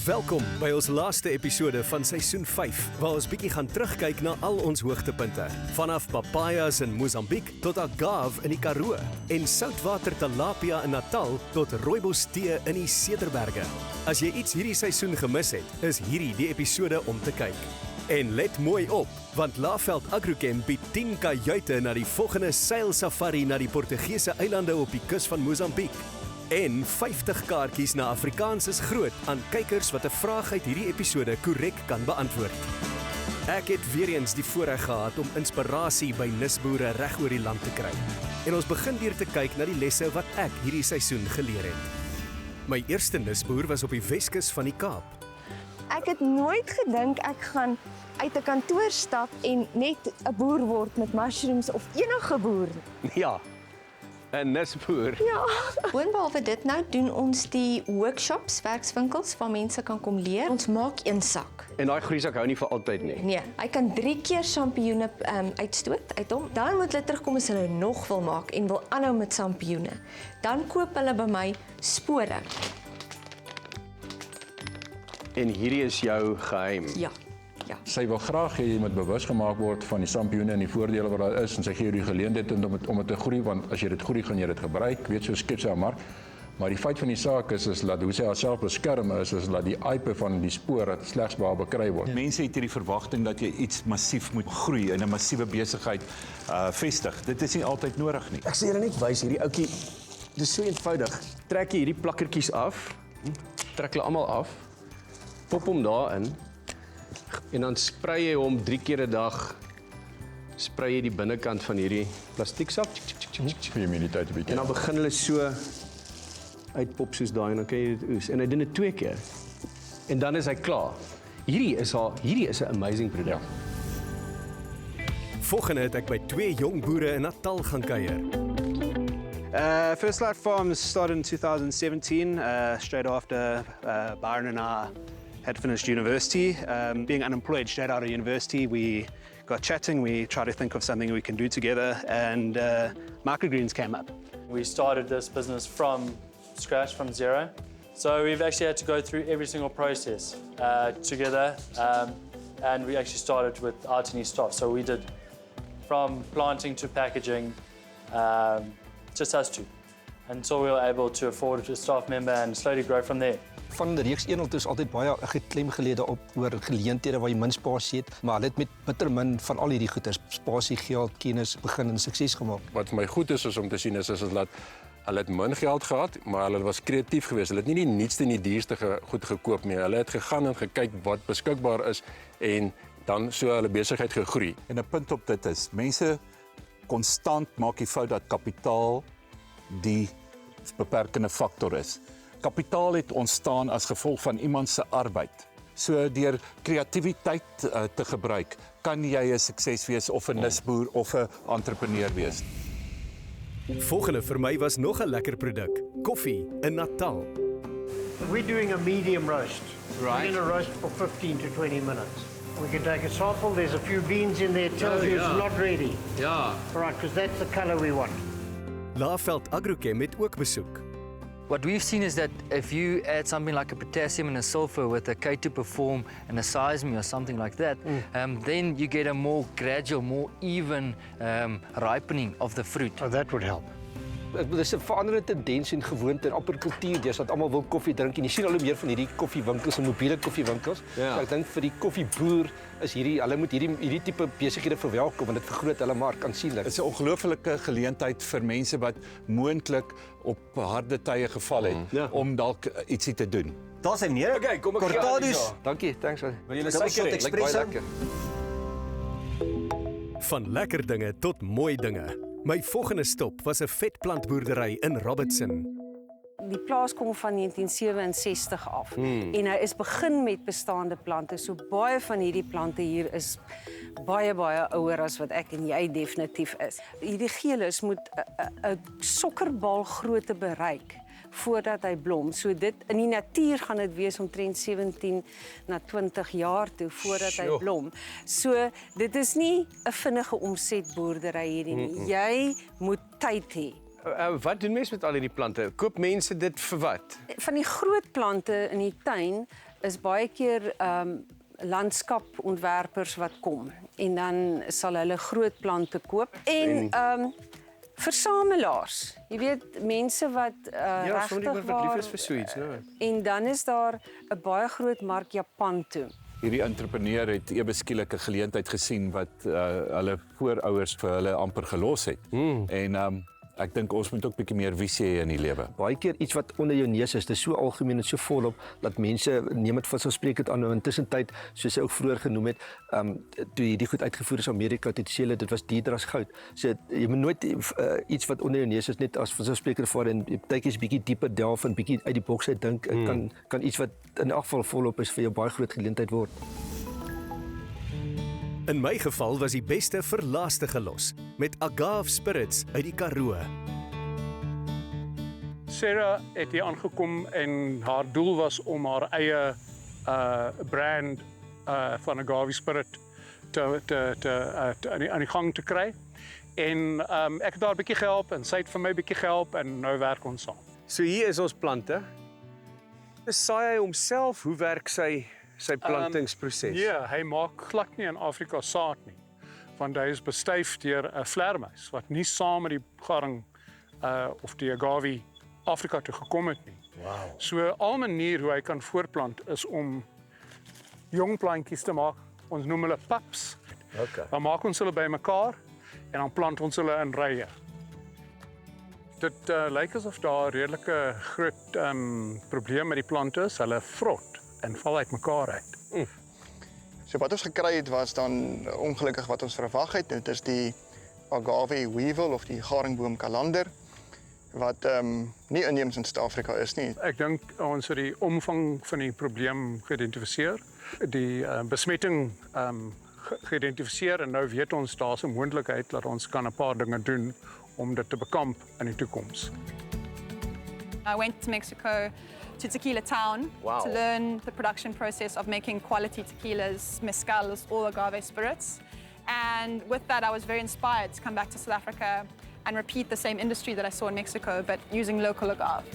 Welkom by ons laaste episode van seisoen 5, waar ons bietjie gaan terugkyk na al ons hoogtepunte. Vanaf Papajas in Mosambiek tot agave in die Karoo en soutwater tilapia in Natal tot rooibos tee in die Cederberge. As jy iets hierdie seisoen gemis het, is hierdie die episode om te kyk. En let mooi op, want Laveld Agrochem bied 10 kajuite na die volgende seilsafari na die Portugese eilande op die kus van Mosambiek. En 50 kaartjies na Afrikaans is groot aan kykers wat 'n vraag uit hierdie episode korrek kan beantwoord. Ek het weer eens die voorreg gehad om inspirasie by nisBOERE reg oor die land te kry. En ons begin deur te kyk na die lesse wat ek hierdie seisoen geleer het. My eerste nisboer was op die Weskus van die Kaap. Ek het nooit gedink ek gaan uit 'n kantoor stap en net 'n boer word met mushrooms of enige boer. Ja, 'n nisboer. Ja. Boonbehalwe dit nou doen ons die workshops, werkswinkels waar mense kan kom leer. Ons maak een sak. En daai groeisak hou nie vir altyd nie. Nee, hy kan 3 keer sampioene uitstoot uit hom. Dan moet hulle terugkom as hulle nog wil maak en wil aanhou met sampioene. Dan koop hulle by my spore. En hierdie is jou geheim. Ja. Sy wil graag hê jy moet bewus gemaak word van die sampioene en die voordele wat daar is en sy gee jou die geleentheid om dit te groei, want as jy dit groei, gaan jy dit gebruik, weet so skep sy haar mark. Maar die feit van die saak is dat hoe sy haarself beskerm is dat die aipe van die spoor slegs waar bekry word. Mense het hierdie verwagting dat jy iets massief moet groei in 'n massiewe besigheid vestig. Dit is nie altyd nodig nie. Ek sê julle net wys hierdie ouetjie, dis so eenvoudig. Trek jy hierdie plakkertjies af, trek hulle almal af, pop hom daarin en dan sprei jy hom 3 keer 'n dag. Sprei jy die binnekant van hierdie plastieksak Vir humiditeit 'n bietjie. en dan begin hulle so uitpop soos daai en dan kan jy dit oes. En hy doen dit 2 keer. En dan is hy klaar. Hierdie is 'n amazing produk. Volgende het ek by 2 jong boere in Natal gaan kuier. First Light Farms started in 2017, straight after Byron and I had finished university. Being unemployed straight out of university, we got chatting, we tried to think of something we can do together, and microgreens came up. We started this business from scratch, from zero. So we've actually had to go through every single process together, and we actually started without any staff. So we did from planting to packaging, just us two, until we were able to afford a staff member and slowly grow from there. Van die reeks 1 is altyd baie geklem gelede op oor geleenthede waar jy min spasie het, maar hulle het met bitter min van al hierdie goeders, spasie, geld, kennis, begin en sukses gemaak. Wat vir my goed is om te sien is dat hulle het min geld gehad, maar hulle was kreatief geweest. Hulle het nie die nuutste en die duurste goed gekoop nie. Hulle het gegaan en gekyk wat beskikbaar is en dan so hulle besigheid gegroei. En 'n punt op dit is, mense konstant maak die fout dat kapitaal die beperkende faktor is. Kapitaal het ontstaan as gevolg van iemand se arbeid. So deur kreatiwiteit te gebruik, kan jy 'n sukses wees of 'n nisboer of 'n entrepreneur wees. Volgende vir my was nog 'n lekker produk, koffie in Natal. We're doing a medium roast. Right. We're going to roast for 15 to 20 minutes. We can take a sample. There's a few beans in there. It tells you it's not ready. Ja. Right, because that's the color we want. Laveld Agrochem het ook besoek. What we've seen is that if you add something like a potassium and a sulfur with a K2 perform and a seisme or something like that, then you get a more gradual, more even ripening of the fruit. Oh, that would help. Dit is 'n veranderende tendens en gewoonte in amper kultuur, dat almal wil koffie drink en jy sien al hoe meer van hierdie koffiewinkels en mobiele koffiewinkels. Ja. So ek dink vir die koffieboer is hulle moet hierdie tipe besighede verwelkom want dit vergroot hulle mark aansienlik. Dit is 'n ongelooflike geleentheid vir mense wat moontlik op harde tye geval het om dalk ietsie te doen. Daar's hy meneer. Okay, kom ek Cortados. Dankie, thanks. Wil julle Double suiker shot hê? Lyk baie espresso. lekker. Van lekker dinge tot mooi dinge. My volgende stop was 'n vetplantboerdery in Robertson. Die plaas kom van 1967 af en hy is begin met bestaande plante. So baie van hierdie plante hier is baie ouer as wat ek en jy definitief is. Hierdie geelus moet 'n sokkerbal grootte bereik voordat hy blom. So dit in die natuur gaan dit wees omtrent 17 na 20 jaar toe voordat hy blom. So dit is nie 'n vinnige omsetboerdery hierdie nie. Jy moet tyd hê. Wat doen mense met al hierdie plante? Koop mense dit vir wat? Van die groot plante in die tuin is baie keer landskapontwerpers wat kom en dan sal hulle groot plante koop en versamelaars. Jy weet, mense wat regtig waar vir so iets, nou. En dan is daar 'n baie groot mark Japan toe. Hierdie entrepreneur het ewe skielik 'n geleentheid gesien wat hulle voorouers vir hulle amper gelos het. En ek dink ons moet ook bietjie meer visie hê in die lewe. Baie keer iets wat onder jou neus is, dis so algemeen en so volop dat mense neem dit vanselfsprekend aan. Intussen tyd, soos jy ook vroeër genoem het, toe hierdie goed uitgevoer is Amerika, toe sê hulle dit was duurder as goud. So jy moet nooit iets wat onder jou neus is net as vanselfsprekend ervaar en partykies bietjie dieper delf en bietjie uit die boks uit dink, kan iets wat in elk geval volop is vir jou baie groot geleentheid word. In my geval was die beste vir laaste gelos met Agave Spirits uit die Karoo. Sarah het hier aangekom en haar doel was om haar eie brand van Agave Spirit aan die gang te kry. En ek het daar 'n bietjie gehelp en sy het vir my 'n bietjie gehelp en nou werk ons saam. So hier is ons plante. Saai hy homself, hoe werk sy plantingsproses? Ja, hy maak glad nie in Afrika saad nie, want hy is bestuif deur 'n vleermuis wat nie saam met die garing of die agave Afrika toe gekom het nie. Wow. So al manier hoe hy kan voortplant is om jong plantjies te maak. Ons noem hulle pups. Okay. Dan maak ons hulle bymekaar en dan plant ons hulle in rye. Dit lyk asof daar 'n redelike groot probleem met die plante is. Hulle vrot en val uit mekaar uit. So wat ons gekry het was dan ongelukkig wat ons verwag het. Dit is die agave weevil of die garingboomkalander wat nie inheems in Suid-Afrika is nie. Ek dink ons het die omvang van die probleem geïdentifiseer, die besmetting geïdentifiseer en nou weet ons daar's 'n moontlikheid dat ons kan 'n paar dinge doen om dit te bekamp in die toekoms. I went to Mexico to Tequila Town to learn the production process of making quality tequilas, mezcals, all agave spirits. And with that, I was very inspired to come back to South Africa and repeat the same industry that I saw in Mexico, but using local agave.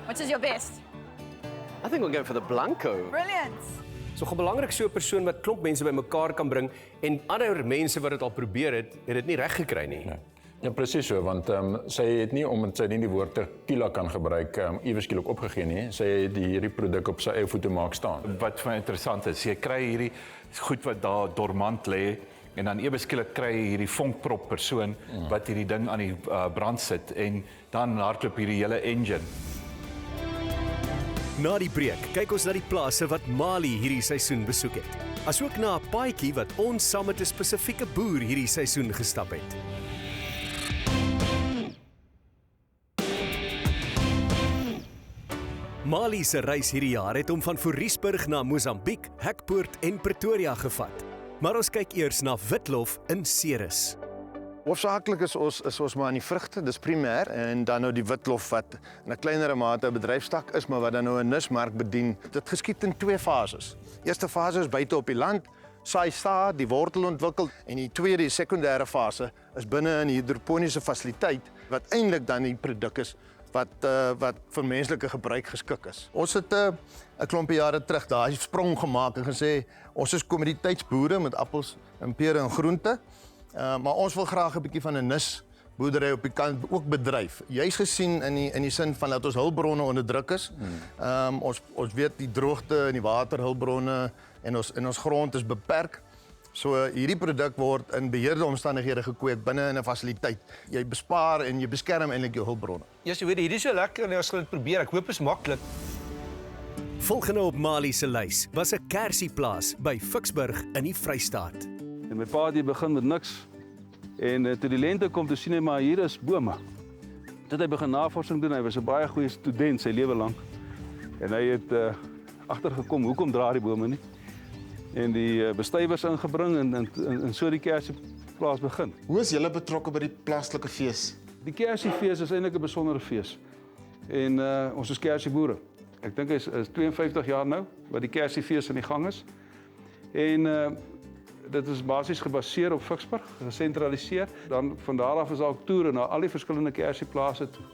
Which is your best? I think we'll go for the Blanco. Brilliant. So belangrik so 'n persoon wat klomp mense bymekaar kan bring en ander mense wat dit al probeer het dit nie reg gekry nie. Ja, presies so, want sy het nie omdat sy nie die woord tequila kan gebruik, iewers skielik opgegee nie. Sy het hierdie produk op sy eie voete maak staan. Wat van interessant is, jy kry hierdie goed wat daar dormant lê en dan ewe skielik kry jy hierdie vonkprop persoon wat hierdie ding aan die brand sit en dan hardloop hierdie hele engine. Na die breek kyk ons na die plase wat Mali hierdie seisoen besoek het. Asook na 'n paadjie wat ons saam met 'n spesifieke boer hierdie seisoen gestap het. Mali se reis hierdie jaar het hom van Fourierburg na Mosambiek, Hekpoort en Pretoria gevat. Maar ons kyk eers na witlof in Ceres. Hoofsaaklik is ons maar aan die vrugte, dis primêr, en dan nou die witlof wat in 'n kleinere mate 'n bedryfstak is, maar wat dan nou 'n nismark bedien. Dit geskied in 2 fases. Eerste fase is buite op die land, saai saad, die wortel ontwikkel, en die tweede, die sekondêre fase is binne in 'n hidroponiese fasiliteit wat eintlik dan die produk is wat vir menslike gebruik geskik is. Ons het 'n klompie jare terug daai sprong gemaak en gesê ons is kommoditeitsboere met appels en pere en groente. Maar ons wil graag 'n bietjie van 'n nisboerdery op die kant ook bedryf. Jy's gesien in die sin van dat ons hulpbronne onder druk is. Ons weet die droogte en die waterhulpbronne en ons grond is beperk. So hierdie produk word in beheerde omstandighede gekweek binne in 'n fasiliteit. Jy bespaar en jy beskerm eintlik jou hulpbronne. Ja, so weet jy, hierdie is so lekker en ons gaan dit probeer. Ek hoop dit is maklik. Volgende op Mali se lys was 'n kersieplaas by Ficksburg in die Vrystaat. En my pa het hier begin met niks. En toe die lente kom, toe sien hy maar hier is bome. Toe hy begin navorsing doen, hy was 'n baie goeie student sy lewe lank. En hy het agtergekom hoekom dra die bome nie. En die bestuivers ingebring en so die kersieplaas begin. Hoe is julle betrokke by die plaaslike fees? Die kersiefees is eintlik 'n besondere fees. En ons is kersieboere. Ek dink hy is 52 jaar nou wat die kersiefees aan die gang is. En dit is basies gebaseer op Ficksburg, gesentraliseer. Dan van daar af is daar ook toere na al die verskillende kersieplase toe.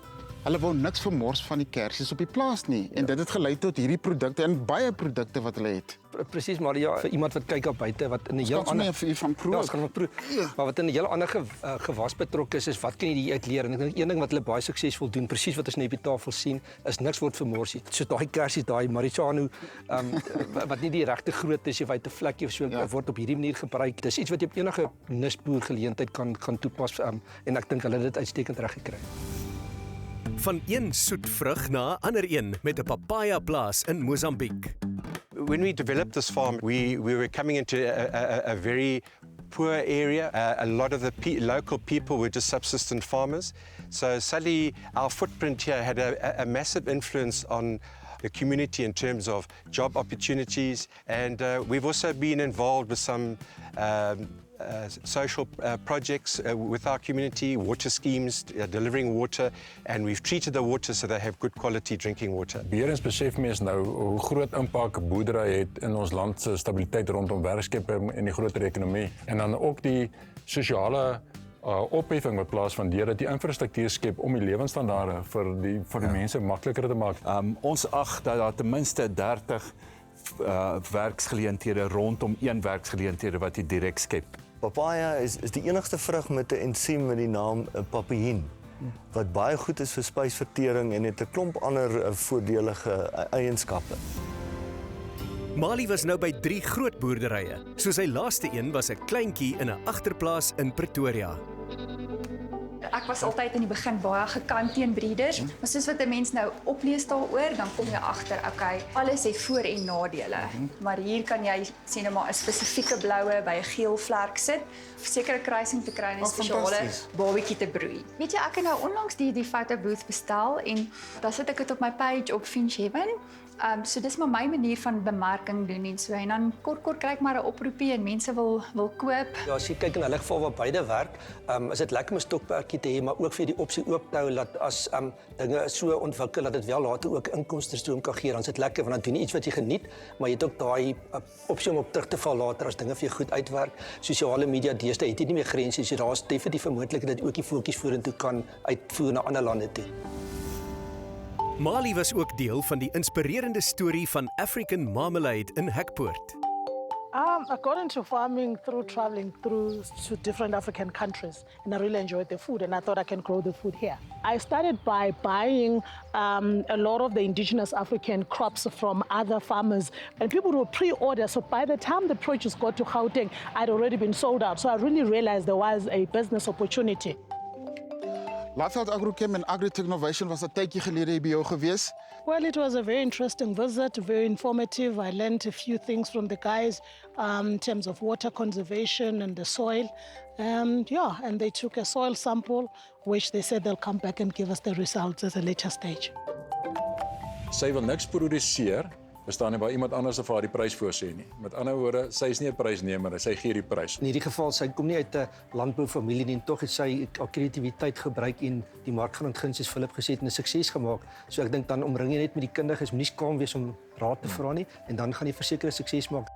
Hulle wou niks vermors van die kersies op die plaas nie. En dit het gelei tot hierdie produkte en baie produkte wat hulle het. Presies, maar ja, vir iemand wat kyk op buite wat in 'n heel ander van proe. Ja, ons kan maar proe. Maar wat in 'n heel ander gewas betrokke is wat kan jy die uitleer? En ek dink een ding wat hulle baie suksesvol doen, presies wat ons net op die tafel sien, is niks word vermors nie. So daai kersies, daai Maritano wat nie die regte groot is, jy weet 'n vlekkie of so word op hierdie manier gebruik. Dis iets wat jy op enige nisboer geleentheid kan toepas en ek dink hulle het dit uitstekend reg gekry. Van een soet vrug na 'n ander een met 'n papaya plaas in Mosambiek. When we developed this farm, we were coming into a very poor area. A lot of the local people were just subsistence farmers. So suddenly our footprint here had a massive influence on the community in terms of job opportunities. And we've also been involved with some social projects with our community, water schemes, delivering water, and we've treated the water so they have good quality drinking water. Beheerings besef mens nou hoe groot impak boerdery het in ons land se stabiliteit rondom werkskepping en die groter ekonomie. En dan ook die sosiale opheffing wat plaasvind deurdat die infrastruktuur skep om die lewensstandaarde vir die mense makliker te maak. Ons ag dat daar ten minste 30 werksgeleenthede rondom een werksgeleenthede wat jy direk skep. Papaya is die enigste vrug met 'n ensiem met die naam papain wat baie goed is vir spysvertering en het 'n klomp ander voordelige eienskappe. Mali was nou by 3 groot boerderye. So sy laaste een was 'n kleintjie in 'n agterplaas in Pretoria. Ek was altyd in die begin baie gekant teen breeders, maar soos wat 'n mens nou oplees daaroor, dan kom jy agter, okay, alles het voor- en nadele. Maar hier kan jy sê nou maar 'n spesifieke bloue by 'n geel vlerk sit, of sekere kruising te kry en 'n spesiale babietjie te broei. Weet jy, ek het nou onlangs die photo booth bestel en dan sit ek dit op my page op Finch Heaven. So dis maar my manier van bemarking doen en so en dan kort kry ek maar 'n oproepie en mense wil koop. Ja, as jy kyk in hulle geval waar beide werk, is dit lekker om 'n stokperdjie te hê, maar ook vir die opsie oop te hou dat as dinge so ontwikkel dat dit wel later ook inkomstestroom kan gee, dan is dit lekker want dan doen jy iets wat jy geniet, maar jy het ook daai opsie om op terug te val later as dinge vir jou goed uitwerk. Sosiale media deesdae het jy nie meer grense, so daar's definitief moontlikheid dat ook die voetjies vorentoe kan uitvoer na ander lande toe. Mali was ook deel van die inspirerende storie van African Marmalade in Hekpoort. I got into farming through traveling to different African countries, and I really enjoyed the food, and I thought I can grow the food here. I started by buying a lot of the indigenous African crops from other farmers, and people would pre-order, so by the time the produce got to Gauteng, I'd already been sold out, so I really realized there was a business opportunity. Latveld Agrochem en Agritechnovation was 'n tydjie gelede hier by jou gewees. Well, it was a very interesting visit, very informative. I learned a few things from the guys in terms of water conservation and the soil. And they took a soil sample, which they said they'll come back and give us the results at a later stage. Sy wil niks produseer, bestaan nie waar iemand anders vir haar die prys voorsê nie. Met ander woorde, sy is nie 'n prysnemer, sy gee die prys. In hierdie geval, sy kom nie uit 'n landboufamilie nie, en tog het sy haar kreatiwiteit gebruik en die markgrond gunsies Philip gesê en 'n sukses gemaak. So ek dink dan omring jy net met die kundiges, moenie skaam wees om raad te vra nie en dan gaan jy verseker 'n sukses maak.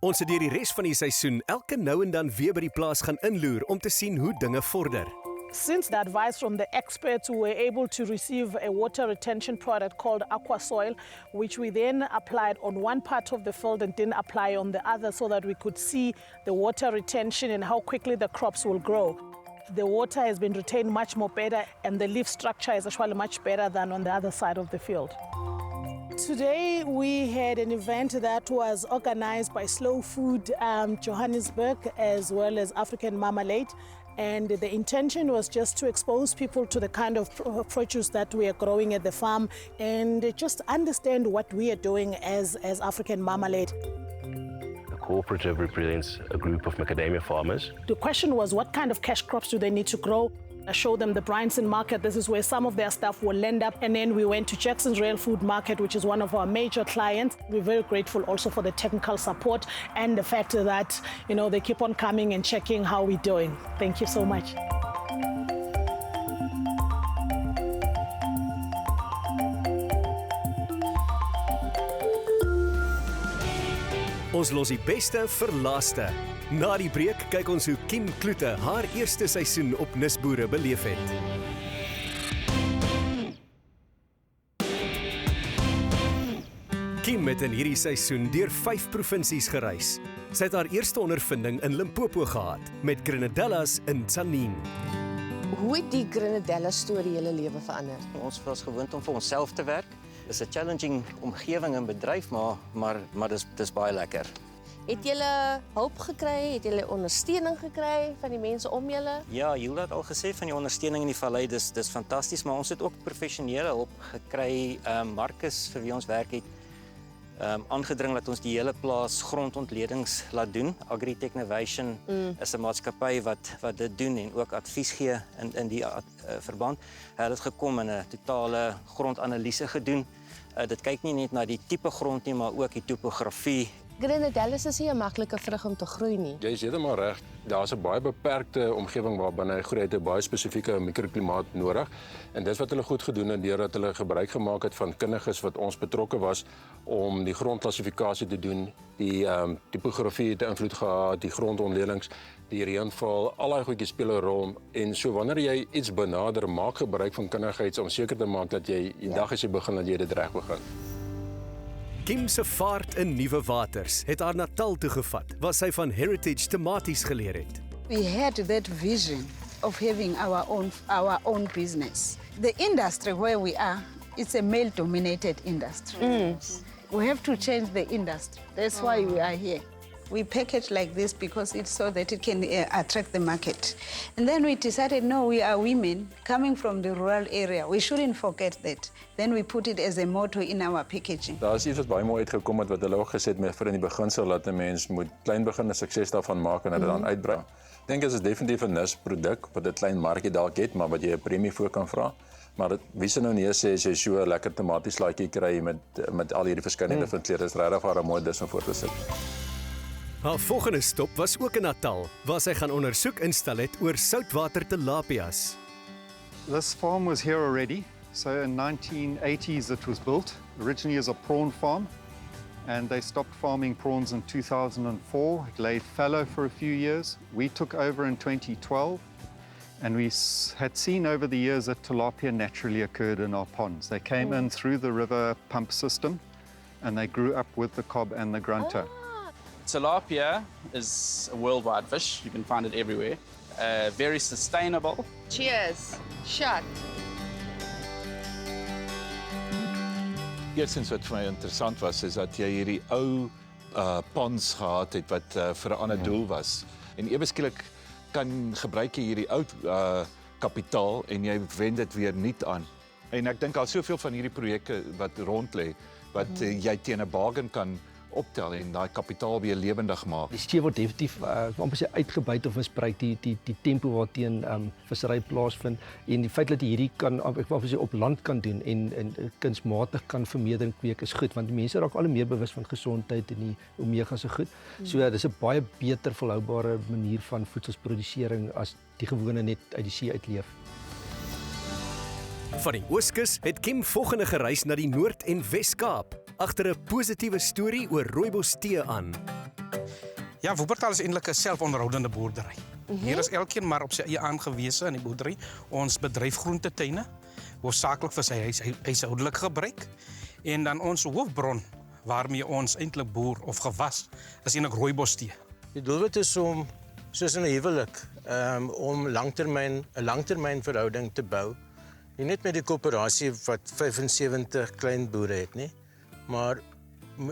Ons het deur die res van die seisoen elke nou en dan weer by die plaas gaan inloer om te sien hoe dinge vorder. Since the advice from the experts, we were able to receive a water retention product called aqua soil, which we then applied on one part of the field and didn't apply on the other so that we could see the water retention and how quickly the crops will grow. The water has been retained much more better and the leaf structure is actually much better than on the other side of the field. Today we had an event that was organized by Slow Food Johannesburg as well as African Marmalade. And the intention was just to expose people to the kind of produce that we are growing at the farm and just understand what we are doing as African Marmalade. The cooperative represents a group of macadamia farmers. The question was, what kind of cash crops do they need to grow? I showed them the Bryanston market. This is where some of their stuff will end up. And then we went to Jackson's Real Food Market, which is one of our major clients. We're very grateful also for the technical support and the fact that, they keep on coming and checking how we're doing. Thank you so much. Ons los die beste vir laaste. Na die breek kyk ons hoe Kim Kloete haar eerste seisoen op nisBOERE beleef het. het in hierdie seisoen deur 5 provinsies gereis. Sy het haar eerste ondervinding in Limpopo gehad met Grenadellas in Tzaneen. Hoe het die Grenadella storie julle lewe verander? Ons was gewoond om vir onsself te werk. Dis 'n challenging omgewing en bedryf, maar dis baie lekker. Het julle hulp gekry? Het julle ondersteuning gekry van die mense om julle? Ja, Hilda het al gesê van die ondersteuning in die vallei, dis fantasties, maar ons het ook professionele hulp gekry. Marcus, vir wie ons werk het, aangedring dat ons die hele plaas grondontledings laat doen. Agritech Innovation is 'n maatskappy wat dit doen en ook advies gee in die verband. Hulle het gekom en 'n totale grondanalise gedoen. Dit kyk nie net na die tipe grond nie, maar ook die topografie. Grenadellas is nie 'n maklike vrug om te groei nie. Jy is heeltemal reg. Daar's 'n baie beperkte omgewing waarbinne hy groei, 'n baie spesifieke mikroklimaat nodig. En dis wat hulle goed gedoen het deurdat hulle gebruik gemaak het van kundiges wat ons betrokke was om die grondklassifikasie te doen, die topografie te invloed gehad, die grondontledings, die reënval, al daai goedjies speel 'n rol. En so wanneer jy iets benader, maak gebruik van kundigheids om seker te maak dat jy die dag as jy begin dat jy dit reg begin. Kim se vaart in nuwe waters het haar Natal toegevat, waar sy van heritage tomaties geleer het. We had that vision of having our own business. The industry where we are, it's a male-dominated industry. We have to change the industry. That's why we are here. We package like this because it's so that it can attract the market. And then we decided, no, we are women coming from the rural area. We shouldn't forget that. Then we put it as a motto in our packaging. Daar is iets wat baie mooi uitgekom het wat hulle ook gesê het met vir in die beginsel dat 'n mens moet klein begin 'n sukses daarvan maak en dit dan uitbrei. Ek dink dit is definitief 'n nisproduk wat 'n klein markie dalk het, maar wat jy 'n premie voor kan vra. Maar wie se nou nee sê as jy so 'n lekker tomatieslaatjie kry met al hierdie verskeidenheid van kleure, is regtig vir 'n mooi dis om voor te sit. Haar volgende stop was ook in Natal, waar sy gaan ondersoek instel het oor soutwater tilapias. This farm was here already. So in 1980s it was built, originally as a prawn farm, and they stopped farming prawns in 2004. It lay fallow for a few years. We took over in 2012, and we had seen over the years that tilapia naturally occurred in our ponds. They came in through the river pump system, and they grew up with the cob and the grunter. Tilapia is a worldwide fish. You can find it everywhere. Very sustainable. Cheers. Shot. Eerstens wat vir my interessant was is dat jy hierdie ou ponds gehad het wat vir 'n ander doel was. En ewe skielik kan gebruik jy hierdie ou kapitaal en jy wend dit weer nuut aan. En ek dink al soveel van hierdie projekte wat rond lê wat jy teen 'n bargain kan optel en daai kapitaal weer lewendig maak. Die see word definitief amper sê uitgebuit of misbruik die tempo waarteen vissery plaasvind en die feit dat jy hierdie kan ek wou sê op land kan doen en kunsmatig kan vermeerdering kweek is goed want die mense raak al meer bewus van gesondheid en die omega se goed. So dis 'n baie beter volhoubare manier van voedselsprodusering as die gewone net uit die see uitleef. Van die Ooskus het Kim volgende gereis na die Noord- en Wes-Kaap agter 'n positiewe storie oor rooibos tee aan. Ja, Wuppertal is eintlik 'n selfonderhoudende boerdery. Hier is elkeen maar op sy eie aangewese in die boerdery. Ons bedryf groentetuine, hoofsaaklik vir sy huishoudelike gebruik. En dan ons hoofbron waarmee ons eintlik boer of gewas is eintlik rooibos tee. Die doelwit is om soos in 'n huwelik om 'n langtermyn verhouding te bou. Nie net met die koöperasie wat 75 klein boere het nie, maar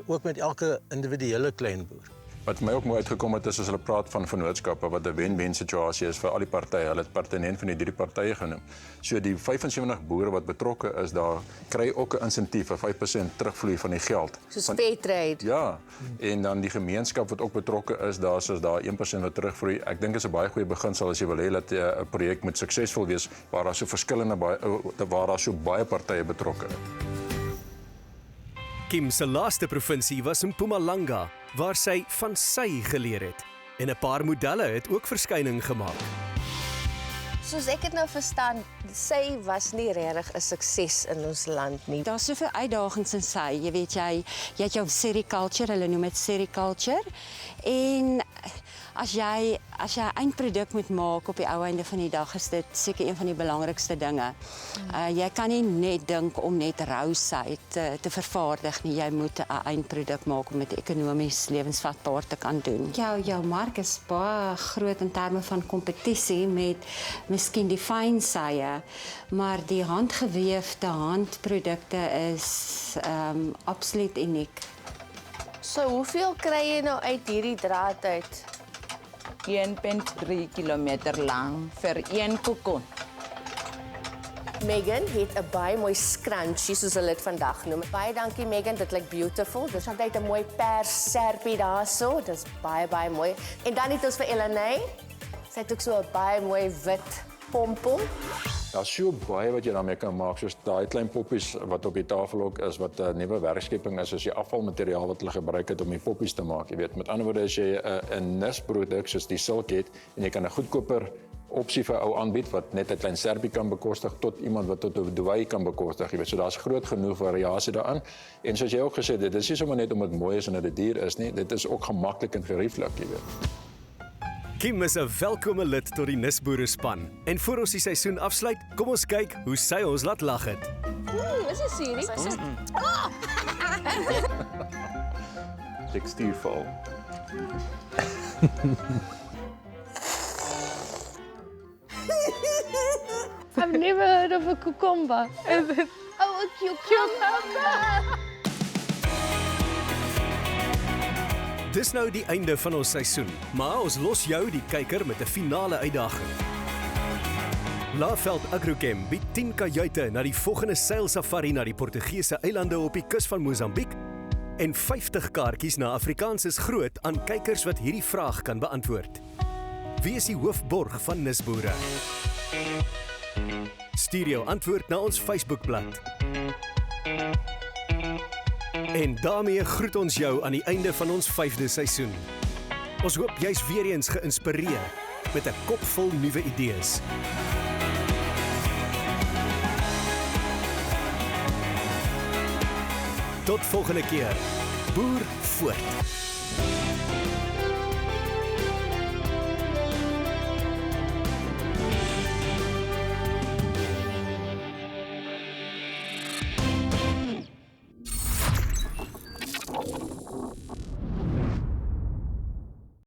ook met elke individuele klein boer. Wat my ook mooi uitgekom het is as hulle praat van vennootskappe wat 'n wen-wen situasie is vir al die partye. Hulle het pertinent van die 3 partye genoem. So die 75 boere wat betrokke is daar kry ook 'n insentief vir 5% terugvloei van die geld. Soos fair trade. Ja, en dan die gemeenskap wat ook betrokke is, daar 1% wat terugvloei. Ek dink dit is 'n baie goeie beginsel as jy wil hê dat 'n projek moet suksesvol wees waar daar so baie partye betrokke is. Kim se laaste provinsie was in Mpumalanga, waar sy van sy geleer het. En 'n paar modelle het ook verskyning gemaak. Soos ek het nou verstaan, sy was nie regtig 'n sukses in ons land nie. Daar's soveel uitdagings in sy. Jy weet jy het jou sericulture, hulle noem dit sericulture. En as jy 'n eindproduk moet maak op die ou einde van die dag, is dit seker een van die belangrikste dinge. Jy kan nie net dink om net rousy te vervaardig nie. Jy moet 'n eindproduk maak om dit ekonomies lewensvatbaar te kan doen. Jou mark is baie groot in terme van kompetisie met miskien die fyn sye, maar die handgeweefde handprodukte is absoluut uniek. So hoeveel kry jy nou uit hierdie draad uit? 1,3 kilometer lang vir een kokon. Megan het 'n baie mooi scrunchie soos hulle dit vandag noem. Baie dankie Megan, dit lyk beautiful. Dis altyd 'n mooi pers serpie daarso. Dis baie mooi. En dan het ons vir Elena. Sy het ook so 'n baie mooi wit pompom. Daar's so baie wat jy daarmee kan maak, soos daai klein poppies wat op die tafel ook is, wat 'n nuwe werkskepping is, as die afvalmateriaal wat hulle gebruik het om die poppies te maak. Jy weet, met ander woorde, as jy 'n nisproduk soos die silk het en jy kan 'n goedkoper opsie vir ou aanbied wat net 'n klein serpie kan bekostig tot iemand wat tot 'n douai kan bekostig. Jy weet, so daar's groot genoeg variasie daarin. En soos jy ook gesê het, dit is nie sommer net omdat dit mooi is en dat dit duur is nie, dit is ook gemaklik en gerieflik, jy weet. Kim is 'n welkome lid tot die nisBOERE span. En voor ons die seisoen afsluit, kom ons kyk hoe sy ons laat lag het. Is dit serie? Tekstuurval. I've never heard of a cucumber. Oh, a cucumber! Dis nou die einde van ons seisoen, maar ons los jou die kyker met 'n finale uitdaging. Laveld Agrochem bied 10 kajuite na die volgende seilsafari na die Portugese eilande op die kus van Mosambiek en 50 kaartjies na Afrikaans is groot aan kykers wat hierdie vraag kan beantwoord. Wie is die hoofborg van nisBOERE? Stuur jou antwoord na ons Facebookblad. En daarmee groet ons jou aan die einde van ons 5de seisoen. Ons hoop jy's weer eens geïnspireer met 'n kop vol nuwe idees. Tot volgende keer. Boer voort.